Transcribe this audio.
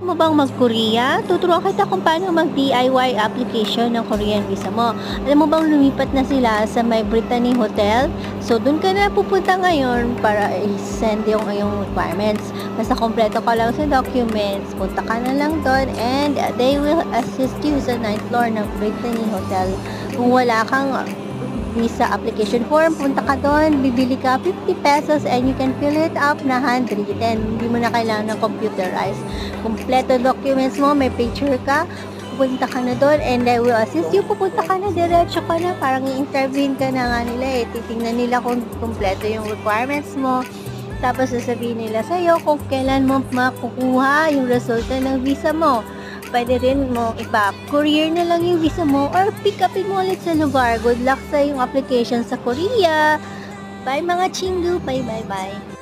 Mo bang mag-Korea? Tuturuan kita kung paano mag-DIY application ng Korean visa mo. Alam mo bang lumipat na sila sa may Brittany Hotel? So, dun ka na pupunta ngayon para i-send yung iyong requirements. Basta kompleto ka lang sa documents, punta ka na lang doon and they will assist you sa 9th floor ng Brittany Hotel. Kung wala kang visa application form, punta ka doon, bibili ka 50 pesos and you can fill it up na handwritten. Hindi mo na kailangan ng computerized. Kompleto documents mo, may picture ka, pupunta ka na doon and they will assist you. Pupunta ka na, diretso ka na, parang i-intervene ka na nga nila eh. Titingnan nila kung kompleto yung requirements mo. Tapos sasabihin nila sa'yo kung kailan mo makukuha yung resulta ng visa mo. Pwede rin mo ipa-courier na lang yung visa mo or pick upin mo ulit sa lugar. Good luck sa yung application sa Korea. Bye mga chingu. Bye bye bye.